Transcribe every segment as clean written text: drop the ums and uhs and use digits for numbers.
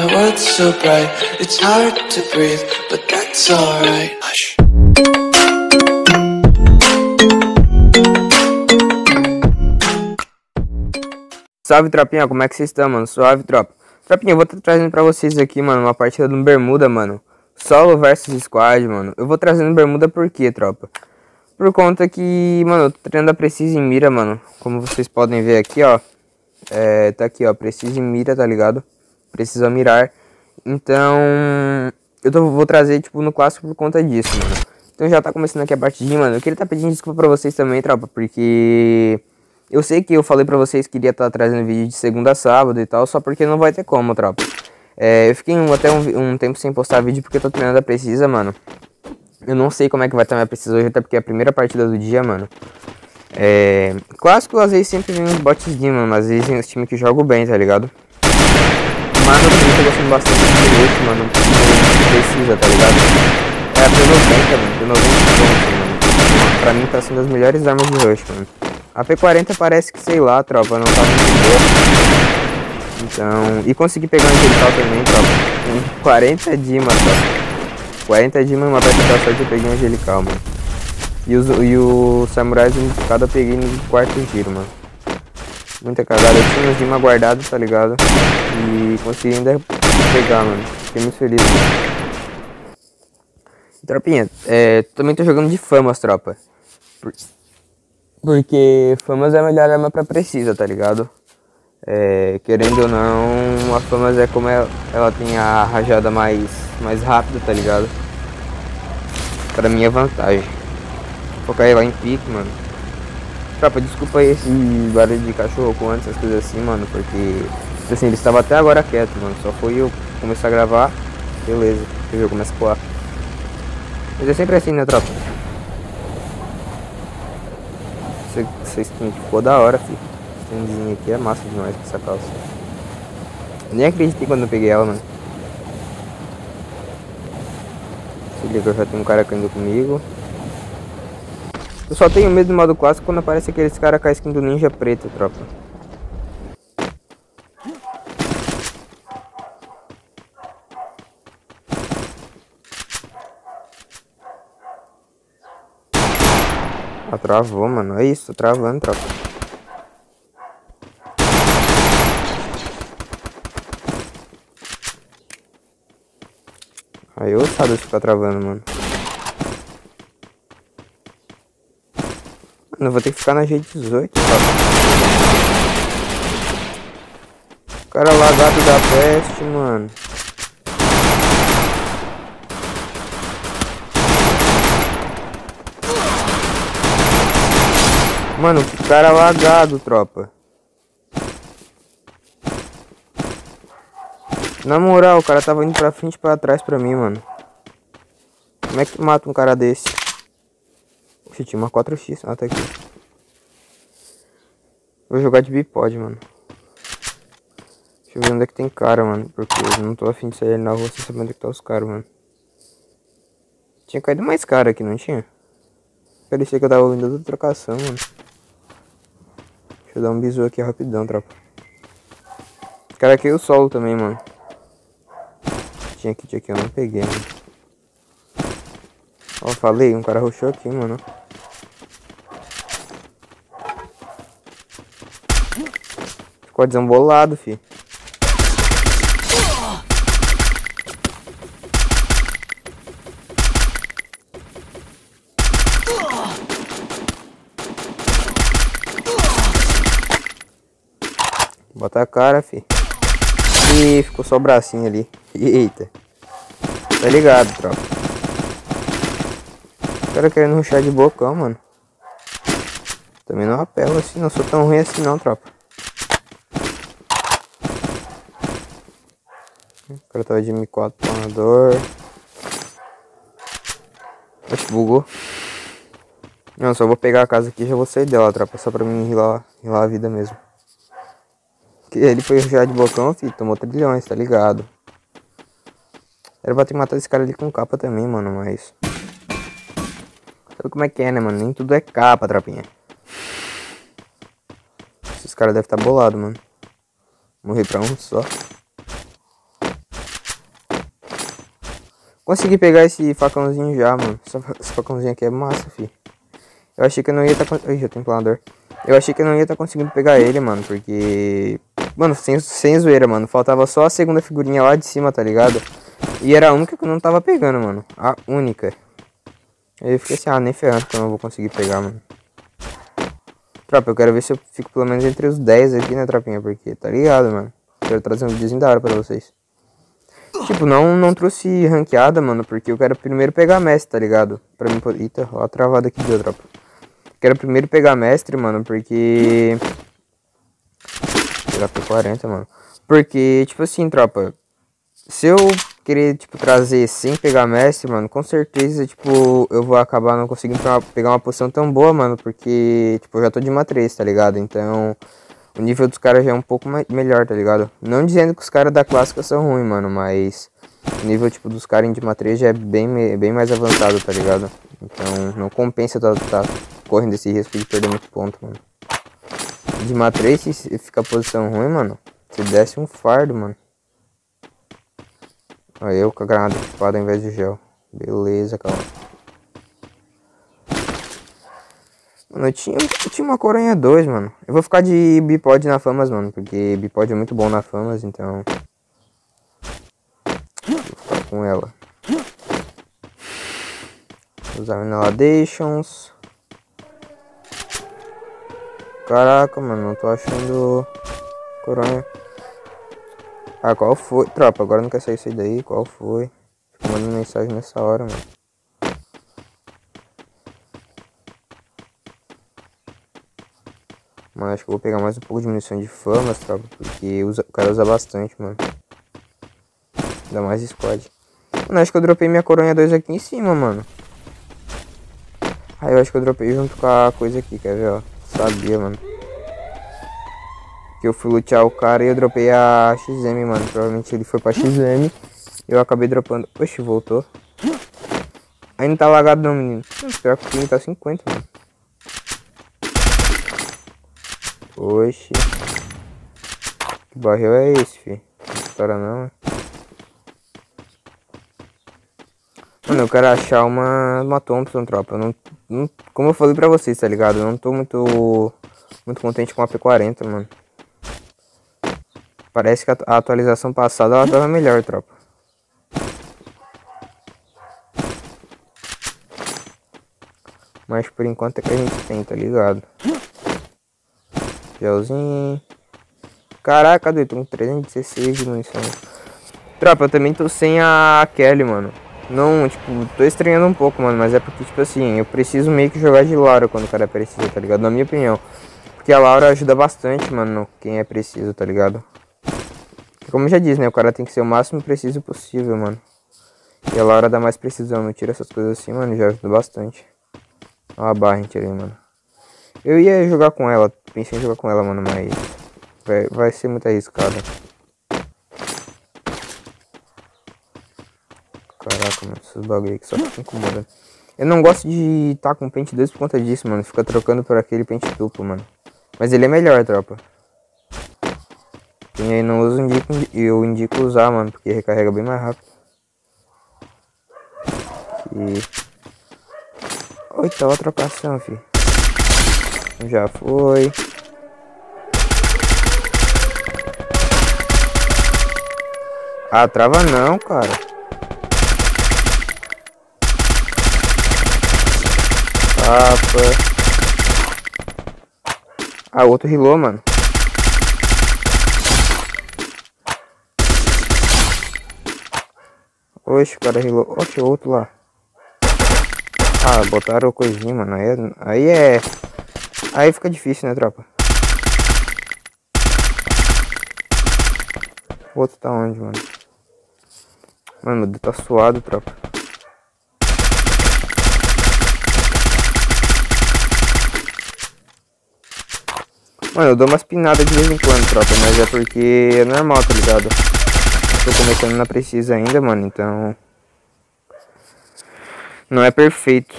my world's so bright. It's hard to breathe, but that's alright. Hush. Salve, tropinha, como é que vocês estão, mano? Suave, tropa. Tropinha, eu vou estar trazendo pra vocês aqui, mano, uma partida no Bermuda, mano. Solo versus squad, mano. Eu vou trazendo Bermuda por quê, tropa? Por conta que, mano, eu tô treinando a Precisa em Mira, mano. Como vocês podem ver aqui, ó. Tá aqui, ó, Precisa em Mira, tá ligado? Precisa mirar. Então, vou trazer, tipo, no clássico por conta disso, mano. Então já tá começando aqui a partidinha, mano. Eu queria estar pedindo desculpa pra vocês também, tropa, porque... eu sei que eu falei pra vocês que iria estar trazendo vídeo de segunda a sábado e tal, só porque não vai ter como, tropa. Eu fiquei até um tempo sem postar vídeo porque eu tô treinando a Precisa, mano. Eu não sei como é que vai estar minha Precisa hoje, até porque é a primeira partida do dia, mano. Clássico, às vezes sempre vem uns botzinhos, mano, às vezes tem uns times que jogam bem, tá ligado? Mas eu também tô gostando bastante de Rush, mano, Precisa, tá ligado? É a P90, mano, P90 pontos, mano. Pra mim tá sendo as melhores armas de Rush, mano. A P40 parece que, sei lá, tropa, não tá muito boa. Então, e consegui pegar um angelical também, tropa. Com 40 Dima, tropa. 40 Dima e uma peça da sorte eu peguei um angelical, mano. E o Samurai unificado eu peguei no quarto giro, mano. Muita cagada, eu tinha uns Dima guardados, tá ligado? E consegui ainda pegar, mano. Fiquei muito feliz, mano. Tropinha, também tô jogando de Famas, tropa. Porque Famas é a melhor arma pra Precisa, tá ligado? Querendo ou não, a Famas é como ela tem a rajada mais rápida, tá ligado? Pra mim é vantagem. Vou cair lá em pique, mano. Tropa, desculpa aí esse barulho de cachorro com antes, essas coisas assim, mano. Porque, assim, ele estava até agora quieto, mano. Só foi eu começar a gravar, beleza. Eu começo a coar. Mas é sempre assim, né, tropa? Essa skin ficou da hora, filho. Essa skinzinha aqui é massa demais com essa calça. Eu nem acreditei quando eu peguei ela, mano. Se liga, já tem um cara caindo comigo. Eu só tenho medo do modo clássico quando aparece aqueles caras com a skin do ninja preto, tropa. Ah, travou, mano. É isso, tô travando, tropa. Aí eu sabe se ficar travando, mano. Mano, eu vou ter que ficar na G18, tropa. O cara lá, gato da peste, mano. Mano, que cara lagado, tropa. Na moral, o cara tava indo pra frente e pra trás pra mim, mano. Como é que mata um cara desse? Oxi, tinha uma 4x. Ah, tá aqui. Vou jogar de bipod, mano. Deixa eu ver onde é que tem cara, mano. Porque eu não tô afim de sair na rua sem saber onde é que tá os caras, mano. Tinha caído mais cara aqui, não tinha? Parecia que eu tava ouvindo outra trocação, mano. Deixa eu dar um bisu aqui rapidão, tropa. Os caras caiu o solo também, mano. Tinha kit aqui, eu não peguei, mano. Ó, falei, um cara rushou aqui, mano. Ficou desembolado, fi. Bota a cara, fi. Ih, ficou só o bracinho ali. Eita. Tá ligado, tropa. O cara querendo rushar de bocão, mano. Também não apelo assim, não sou tão ruim assim não, tropa. O cara tava de M4 planador. Acho que bugou. Não, só vou pegar a casa aqui e já vou sair dela, tropa. Só pra mim rilar a vida mesmo. Que ele foi rushar de bocão, filho. Tomou trilhões, tá ligado? Era pra ter matado esse cara ali com capa também, mano, mas... sabe como é que é, né, mano? Nem tudo é capa, tropinha. Esses caras devem estar bolados, mano. Morri pra um só. Consegui pegar esse facãozinho já, mano. Esse facãozinho aqui é massa, fi. Eu achei que eu não ia estar... Ih, já tem planador. Eu achei que eu não ia estar conseguindo pegar ele, mano. Porque... Mano, sem zoeira, mano. Faltava só a segunda figurinha lá de cima, tá ligado? E era a única que eu não tava pegando, mano. A única. Aí eu fiquei assim, nem ferrando que eu não vou conseguir pegar, mano. Tropa, eu quero ver se eu fico pelo menos entre os 10 aqui, né, tropinha? Porque, tá ligado, mano? Quero trazer um videozinho da hora pra vocês. Tipo, não trouxe ranqueada, mano, porque eu quero primeiro pegar mestre, tá ligado? Pra mim poder... Eita, ó a travada aqui deu, tropa. Quero primeiro pegar mestre, mano, porque... Pegar P40, mano. Porque, tipo assim, tropa... Se eu querer, tipo, trazer sem pegar mestre, mano, com certeza, tipo, eu vou acabar não conseguindo pegar uma posição tão boa, mano, porque, tipo, eu já tô de uma 3, tá ligado? Então, o nível dos caras já é um pouco melhor, tá ligado? Não dizendo que os caras da clássica são ruins, mano, mas o nível, tipo, dos caras em Dima 3 já é bem mais avançado, tá ligado? Então, não compensa tá correndo esse risco de perder muito ponto, mano. Dima 3, se ficar posição ruim, mano, você desce um fardo, mano. Olha eu com a granada equipada ao invés de gel. Beleza, calma. Mano, eu tinha uma coronha 2, mano. Eu vou ficar de bipod na famas, mano. Porque bipod é muito bom na famas, então... Vou ficar com ela. Usar inhalations. Caraca, mano, não tô achando coronha. Ah, qual foi? Tropa, agora não quer sair isso aí daí. Qual foi? Fico mandando mensagem nessa hora, mano. Mano, acho que eu vou pegar mais um pouco de munição de famas, tropa. Porque o cara usa bastante, mano. Ainda mais squad. Mano, acho que eu dropei minha coronha 2 aqui em cima, mano. Aí eu acho que eu dropei junto com a coisa aqui, quer ver, ó. Sabia, mano. Que eu fui lutear o cara e eu dropei a XM, mano. Provavelmente ele foi pra XM. Eu acabei dropando. Oxe, voltou. Aí não tá lagado não, menino. Pior que o time tá 50, mano. Oxe. Que barril é esse, fi? Não estoura não, Mano, eu quero achar uma Thompson, tropa. Como eu falei pra vocês, tá ligado? Eu não tô muito contente com a P40, mano. Parece que a atualização passada ela tava melhor, tropa. Mas por enquanto é que a gente tem, tá ligado? Gelzinho. Caraca, doido, tô com 316 de munição. Tropa, eu também tô sem a Kelly, mano. Não, tipo, tô estranhando um pouco, mano. Mas é porque, tipo assim, eu preciso meio que jogar de Laura quando o cara precisa, tá ligado? Na minha opinião. Porque a Laura ajuda bastante, mano, quem é preciso, tá ligado? Como eu já disse, né? O cara tem que ser o máximo preciso possível, mano. E a Laura dá mais precisão, não tira essas coisas assim, mano, já ajuda bastante. Olha a barra ali, mano. Eu ia jogar com ela, pensei em jogar com ela, mano, mas vai ser muito arriscado. Caraca, mano, esses bagulho aqui só ficam incomodando. Eu não gosto de estar com pente 2 por conta disso, mano. Fica trocando por aquele pente duplo, mano. Mas ele é melhor, tropa. Quem aí não usa, eu indico usar, mano, porque recarrega bem mais rápido. Oita, outra trocação, fi. Já foi. Ah, trava não, cara. Tapa. Ah, o outro rilou, mano. Oxe, o cara rilou. Oxe, o outro lá. Ah, botaram coisinha, mano. Aí fica difícil, né, tropa? O outro tá onde, mano? Mano, meu dedo tá suado, tropa. Mano, eu dou umas pinadas de vez em quando, tropa. Mas é porque é normal, tá ligado? Tô começando na precisa ainda, mano. Então... não é perfeito.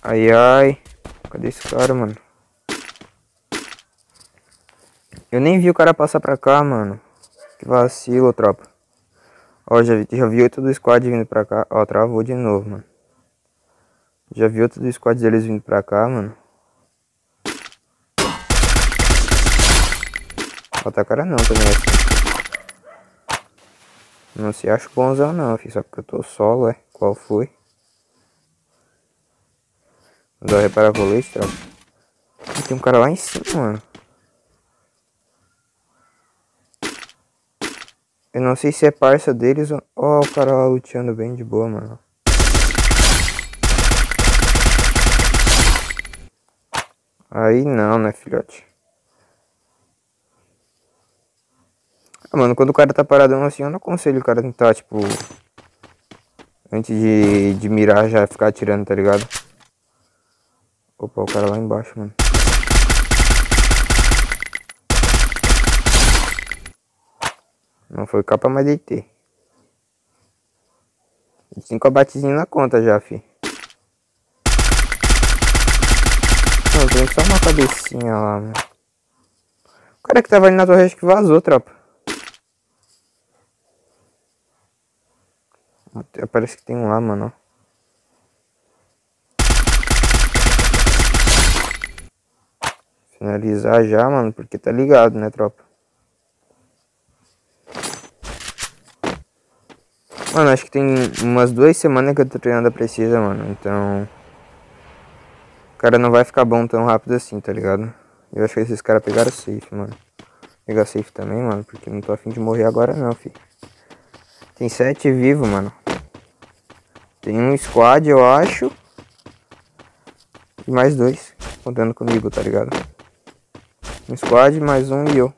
Ai, ai. Cadê esse cara, mano? Eu nem vi o cara passar pra cá, mano. Que vacilo, tropa. Ó, já vi outro do squad vindo pra cá. Ó, travou de novo, mano. Já vi outro do squad deles vindo pra cá, mano. Bota a cara não também assim. Não se acha bonzão não, filho. Só porque eu tô solo, é. Qual foi? Vou dar reparar colete, tropa. Tem um cara lá em cima, mano. Eu não sei se é parça deles ou... Ó, o cara lá luteando bem de boa, mano. Aí não, né, filhote? Ah, mano, quando o cara tá paradão assim, eu não aconselho o cara tentar, tipo... Antes de mirar, já ficar atirando, tá ligado? Opa, o cara lá embaixo, mano. Não foi capa, mas deitei. 5 abatezinhos na conta já, fi. Não, tem só uma cabecinha lá, mano. O cara que tava ali na torre acho que vazou, tropa. Parece que tem um lá, mano. Finalizar já, mano, porque tá ligado, né, tropa? Mano, acho que tem umas 2 semanas que eu tô treinando a precisa, mano. Então... O cara não vai ficar bom tão rápido assim, tá ligado? Eu acho que esses caras pegaram safe, mano. Pegar safe também, mano, porque não tô afim de morrer agora não, fi. Tem 7 vivos, mano. Tem um squad, eu acho. E mais 2, contando comigo, tá ligado? Um squad, mais um e eu.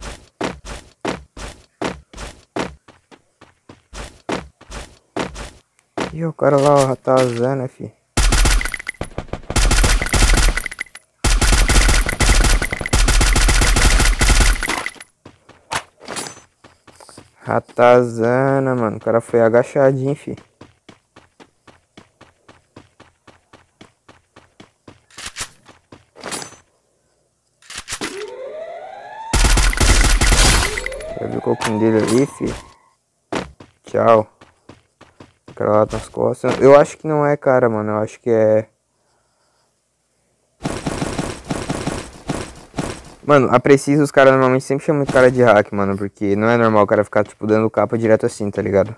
E o cara lá, o ratazana, né, fi. Ratazana, mano. O cara foi agachadinho, fi. Já viu o coquinho dele ali, fi? Tchau. O cara lá nas costas. Eu acho que não é cara, mano. Eu acho que é... Mano, a Preciso os caras normalmente sempre chamam de cara de hack, mano. Porque não é normal o cara ficar, tipo, dando capa direto assim, tá ligado?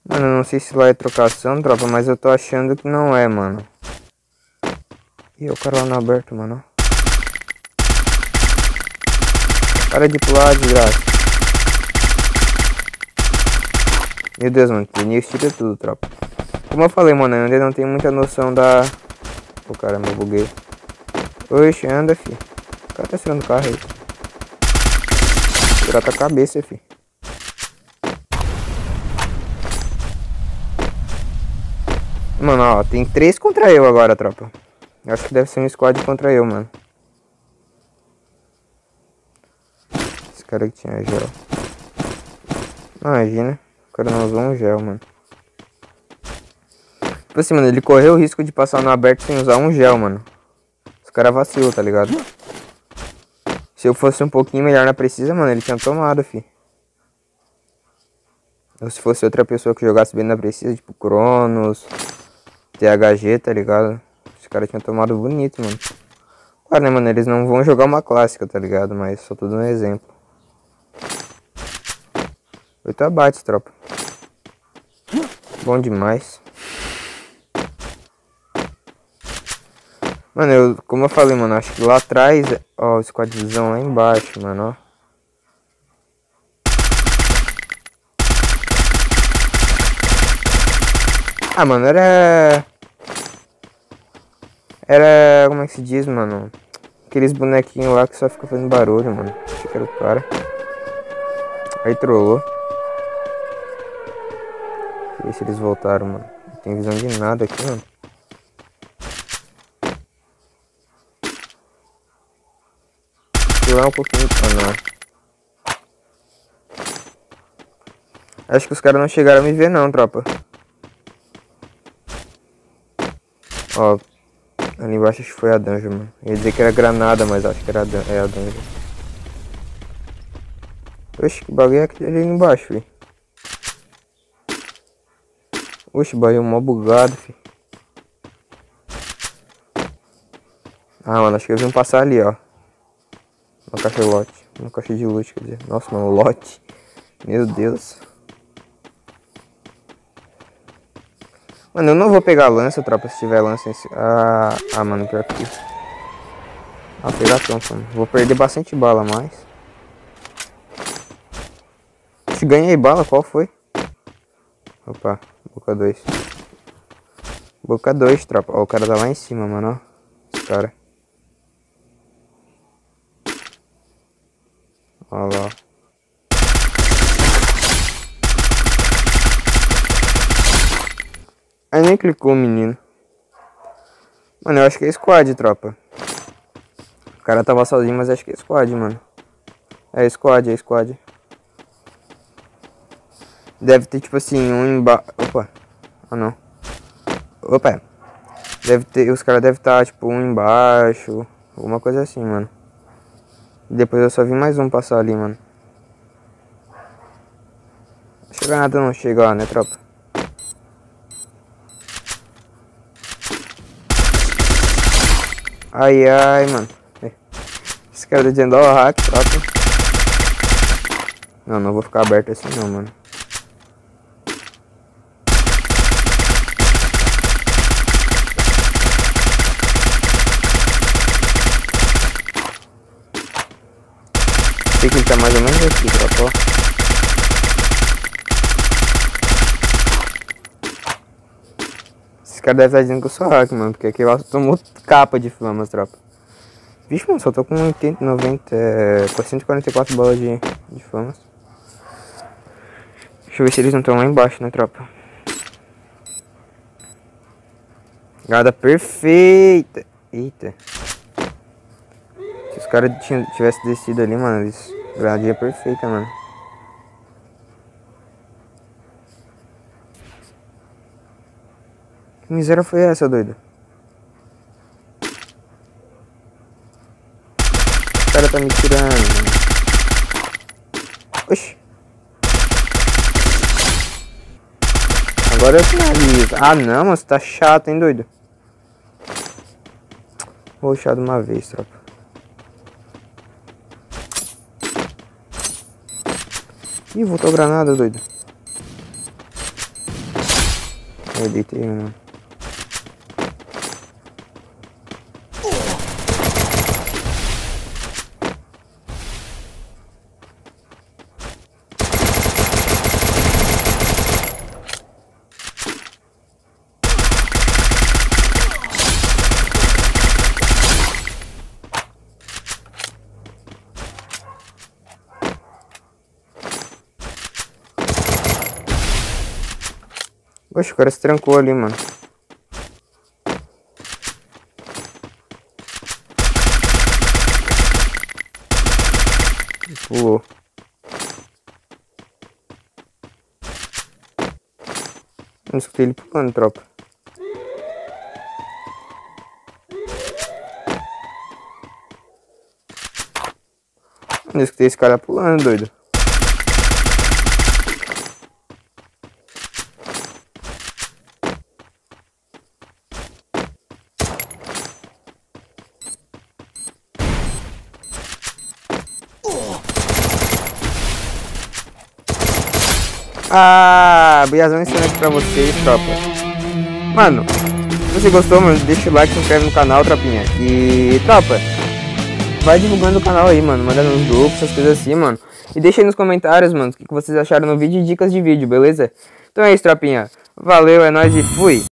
Mano, eu não sei se lá é trocação, tropa, mas eu tô achando que não é, mano. Ih, o cara lá no aberto, mano. Para de pular, desgraça. Meu Deus, mano, Linux tira tudo, tropa. Como eu falei, mano, eu ainda não tenho muita noção da... Pô, caramba, eu buguei. Oxe, anda, fi. O cara tá tirando o carro aí. Tirar tua cabeça, fi. Mano, ó, tem 3 contra eu agora, tropa. Eu acho que deve ser um squad contra eu, mano. Esse cara que tinha gel. Imagina, o cara não usou um gel, mano. Tipo assim, mano, ele correu o risco de passar no aberto sem usar um gel, mano. Os caras vacilou, tá ligado? Se eu fosse um pouquinho melhor na precisa, mano, ele tinha tomado, fi. Ou se fosse outra pessoa que jogasse bem na precisa, tipo Cronos, THG, tá ligado? Os caras tinham tomado bonito, mano. Claro, né, mano, eles não vão jogar uma clássica, tá ligado? Mas só tô dando um exemplo. 8 abates, tropa. Bom demais. Mano, como eu falei, mano, acho que lá atrás... Ó, o squadzão lá embaixo, mano, ó. Ah, mano, era... Como é que se diz, mano? Aqueles bonequinhos lá que só ficam fazendo barulho, mano. Achei que era o cara. Aí trollou. Deixa eu ver se eles voltaram, mano. Não tem visão de nada aqui, mano. Lá um pouquinho pra nós. Acho que os caras não chegaram a me ver não, tropa. Ó, ali embaixo acho que foi a dungeon, mano. Eu ia dizer que era granada, mas acho que era a dungeon. Oxe, que bagulho é aquele ali embaixo, filho. Oxe, barril mó bugado, fi. Ah, mano, acho que eu vi um passar ali, ó. No caixa lote. No caixa de loot, quer dizer. Nossa, mano, lote. Meu Deus. Mano, eu não vou pegar lança, tropa, se tiver lança em si. Mano, pior que... pegar tanto, mano. Vou perder bastante bala, mas... Se ganhei bala, qual foi? Opa, boca 2. Boca 2, tropa. Ó, o cara tá lá em cima, mano, ó. Esse cara. Ó lá. Aí nem clicou, menino. Mano, eu acho que é squad, tropa. O cara tava sozinho, mas acho que é squad, mano. É squad, é squad. Deve ter, tipo assim, um embaixo. Opa. Ah, não. Opa. Deve ter, os caras devem estar, tipo, um embaixo. Alguma coisa assim, mano. Depois eu só vi mais um passar ali, mano. Não chega nada não, chega lá, né, tropa? Ai, ai, mano. Esse cara tá dizendo, ó, hack, tropa. Não vou ficar aberto assim não, mano. Sei que ele tá mais ou menos aqui, tropa, ó. Esse cara deve estar dizendo que eu sou hack, mano. Porque aqui eu tomou capa de flamas, tropa. Vixe, mano, só tô com 80, 90, com 144 bolas de flamas. Deixa eu ver se eles não estão lá embaixo, né, tropa? Jogada perfeita. Eita. Se os caras tivessem descido ali, mano, eles... Granadinha perfeita, mano. Que miséria foi essa, doido? O cara tá me tirando, mano. Oxi. Agora eu finalizo. Ah, não, mas tá chato, hein, doido? Vou rushar de uma vez, tropa. Ih, voltou granada, doido. Eu deitei, mano. Oxe, o cara se trancou ali, mano. Pulou. Não escutei ele pulando, tropa. Não escutei esse cara pulando, doido. Biazão ensinando aqui pra vocês, tropa. Mano, se você gostou, mano, deixa o like, se inscreve no canal, tropinha. E, tropa, vai divulgando o canal aí, mano. Manda nos grupos, essas coisas assim, mano. E deixa aí nos comentários, mano, o que vocês acharam no vídeo e dicas de vídeo, beleza? Então é isso, tropinha. Valeu, é nóis e fui!